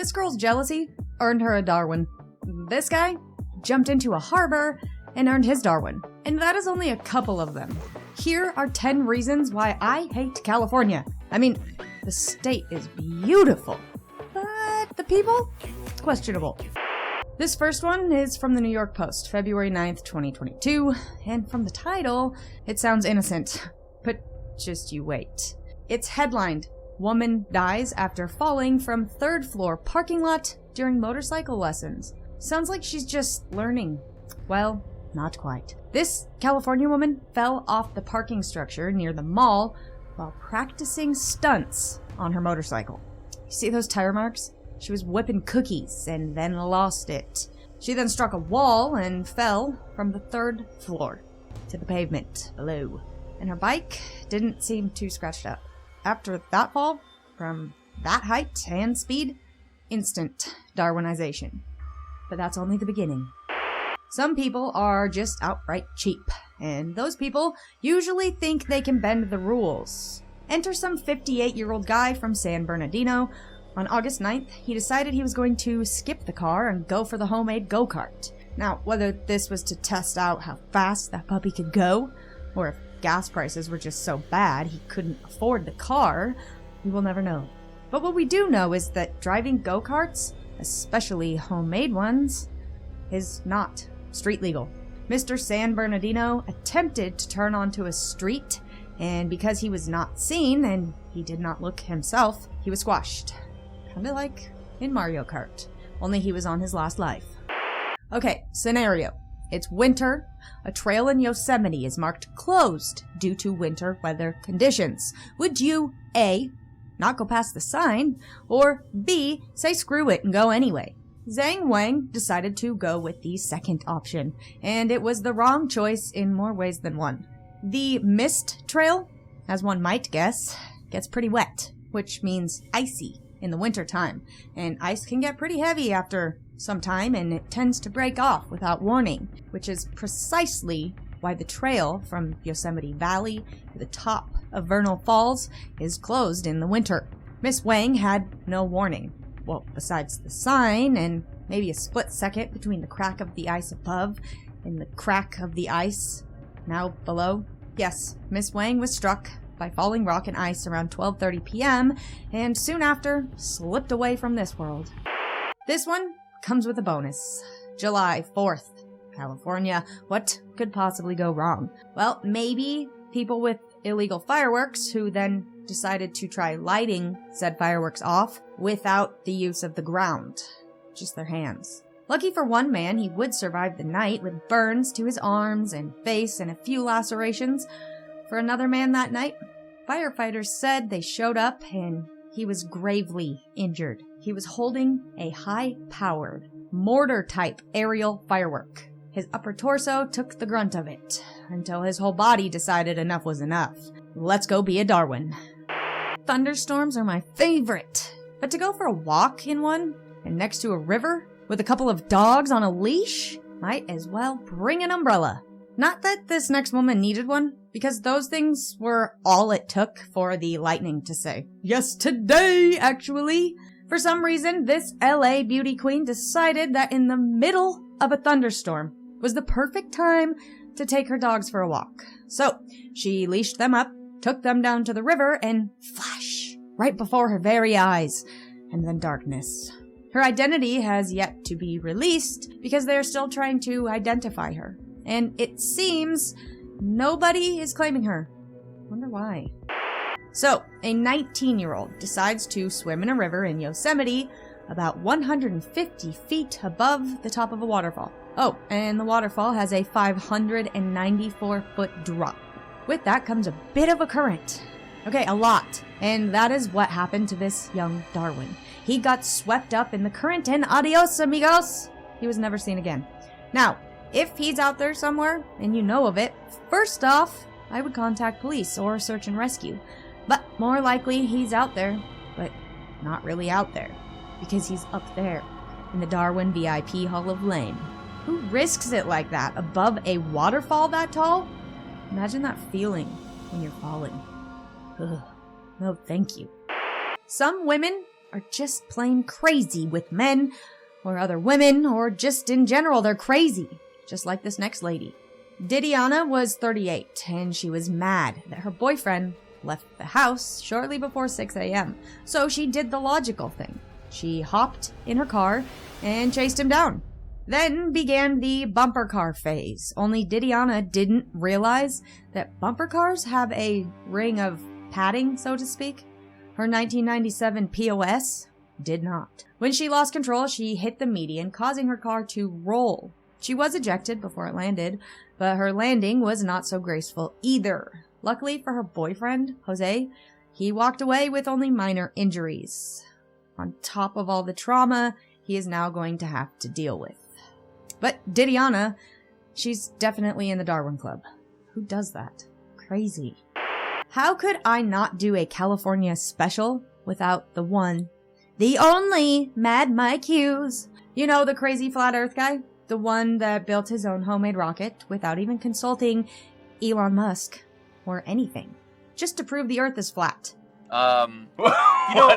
This girl's jealousy earned her a Darwin. This guy jumped into a harbor and earned his Darwin. And that is only a couple of them. Here are 10 reasons why I hate California. I mean, the state is beautiful, but the people? Questionable. This first one is from the New York Post, February 9th, 2022, and from the title, it sounds innocent, but just you wait. It's headlined, "Woman Dies After Falling from Third Floor Parking Lot During Motorcycle Lessons." Sounds like she's just learning. Well, not quite. This California woman fell off the parking structure near the mall while practicing stunts on her motorcycle. You see those tire marks? She was whipping cookies and then lost it. She then struck a wall and fell from the 3rd floor to the pavement below. And her bike didn't seem too scratched up. After that fall, from that height and speed, instant Darwinization. But that's only the beginning. Some people are just outright cheap, and those people usually think they can bend the rules. Enter some 58-year-old guy from San Bernardino. On August 9th, he decided he was going to skip the car and go for the homemade go-kart. Now, whether this was to test out how fast that puppy could go, or if gas prices were just so bad he couldn't afford the car, we will never know. But what we do know is that driving go-karts, especially homemade ones, is not street legal. Mr. San Bernardino attempted to turn onto a street, and because he was not seen and he did not look himself, he was squashed. Kinda like in Mario Kart, only he was on his last life. Okay, scenario. It's winter. A trail in Yosemite is marked closed due to winter weather conditions. Would you A, not go past the sign, or B, say screw it and go anyway? Zhang Wang decided to go with the second option, and it was the wrong choice in more ways than one. The mist trail, as one might guess, gets pretty wet, which means icy in the winter time, and ice can get pretty heavy after some time, and it tends to break off without warning, which is precisely why the trail from Yosemite Valley to the top of Vernal Falls is closed in the winter. Miss Wang had no warning. Well, besides the sign and maybe a split second between the crack of the ice above and the crack of the ice now below. Yes, Miss Wang was struck by falling rock and ice around 12:30 p.m. and soon after slipped away from this world. This one comes with a bonus. July 4th, California. What could possibly go wrong? Well, maybe people with illegal fireworks who then decided to try lighting said fireworks off without the use of the ground, just their hands. Lucky for one man, he would survive the night with burns to his arms and face and a few lacerations. For another man that night, firefighters said they showed up and he was gravely injured. He was holding a high-powered, mortar-type aerial firework. His upper torso took the grunt of it, until his whole body decided enough was enough. Let's go be a Darwin. Thunderstorms are my favorite, but to go for a walk in one, and next to a river, with a couple of dogs on a leash, might as well bring an umbrella. Not that this next woman needed one, because those things were all it took for the lightning to say, "Yes, today, actually." For some reason, this LA beauty queen decided that in the middle of a thunderstorm was the perfect time to take her dogs for a walk. So, she leashed them up, took them down to the river, and flash, right before her very eyes, and then darkness. Her identity has yet to be released because they are still trying to identify her. And it seems nobody is claiming her. Wonder why. So, a 19-year-old decides to swim in a river in Yosemite about 150 feet above the top of a waterfall. Oh, and the waterfall has a 594-foot drop. With that comes a bit of a current. Okay, a lot. And that is what happened to this young Darwin. He got swept up in the current and adios, amigos. He was never seen again. Now, if he's out there somewhere and you know of it, first off, I would contact police or search and rescue. But more likely he's out there, but not really out there, because he's up there in the Darwin VIP Hall of Fame. Who risks it like that above a waterfall that tall? Imagine that feeling when you're falling. Ugh. No, thank you. Some women are just plain crazy with men or other women, or just in general, they're crazy. Just like this next lady. Didiana was 38, and she was mad that her boyfriend left the house shortly before 6 a.m. So she did the logical thing. She hopped in her car and chased him down. Then began the bumper car phase, only Didiana didn't realize that bumper cars have a ring of padding, so to speak. Her 1997 POS did not. When she lost control, she hit the median, causing her car to roll. She was ejected before it landed, but her landing was not so graceful either. Luckily for her boyfriend, Jose, he walked away with only minor injuries. On top of all the trauma he is now going to have to deal with. But Didiana, she's definitely in the Darwin Club. Who does that? Crazy. How could I not do a California special without the one, the only Mad Mike Hughes? You know, the crazy flat earth guy? The one that built his own homemade rocket without even consulting Elon Musk or anything. Just to prove the earth is flat.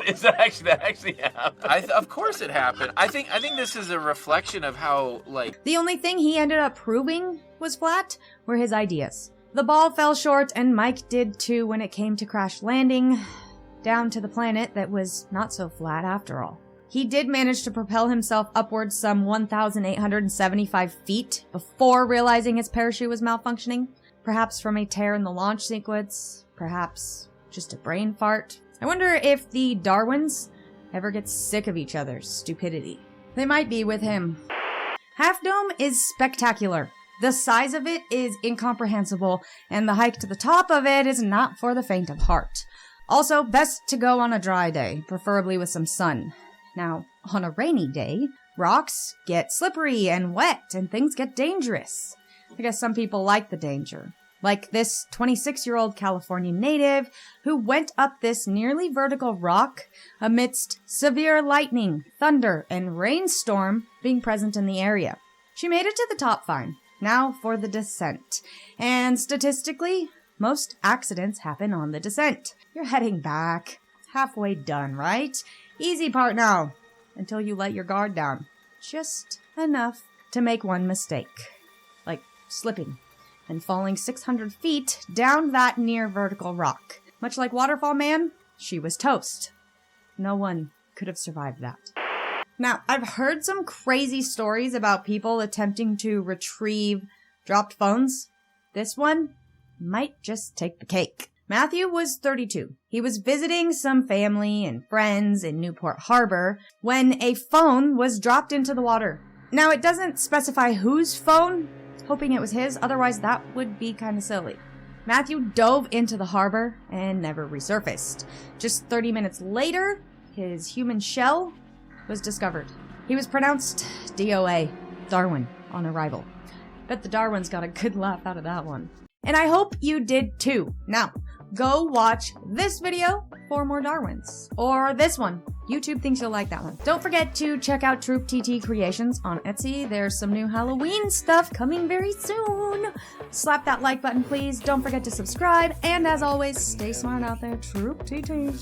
Is that actually happened? Of course it happened. I think this is a reflection of how, like... The only thing he ended up proving was flat were his ideas. The ball fell short, and Mike did too when it came to crash landing down to the planet that was not so flat after all. He did manage to propel himself upwards some 1,875 feet before realizing his parachute was malfunctioning. Perhaps from a tear in the launch sequence, perhaps just a brain fart. I wonder if the Darwins ever get sick of each other's stupidity. They might be with him. Half Dome is spectacular. The size of it is incomprehensible, and the hike to the top of it is not for the faint of heart. Also, best to go on a dry day, preferably with some sun. Now, on a rainy day, rocks get slippery and wet, and things get dangerous. I guess some people like the danger. Like this 26-year-old California native who went up this nearly vertical rock amidst severe lightning, thunder, and rainstorm being present in the area. She made it to the top fine. Now for the descent. And statistically, most accidents happen on the descent. You're heading back. Halfway done, right? Easy part now. Until you let your guard down. Just enough to make one mistake. Like slipping and falling 600 feet down that near vertical rock. Much like Waterfall Man, she was toast. No one could have survived that. Now, I've heard some crazy stories about people attempting to retrieve dropped phones. This one might just take the cake. Matthew was 32. He was visiting some family and friends in Newport Harbor when a phone was dropped into the water. Now, it doesn't specify whose phone, hoping it was his, otherwise that would be kind of silly. Matthew dove into the harbor and never resurfaced. Just 30 minutes later, his human shell was discovered. He was pronounced DOA, Darwin, on arrival. Bet the Darwins got a good laugh out of that one. And I hope you did too. Now, go watch this video for more Darwins. Or this one. YouTube thinks you'll like that one. Don't forget to check out Troop TT Creations on Etsy. There's some new Halloween stuff coming very soon. Slap that like button, please. Don't forget to subscribe. And as always, stay smart out there, Troop TT.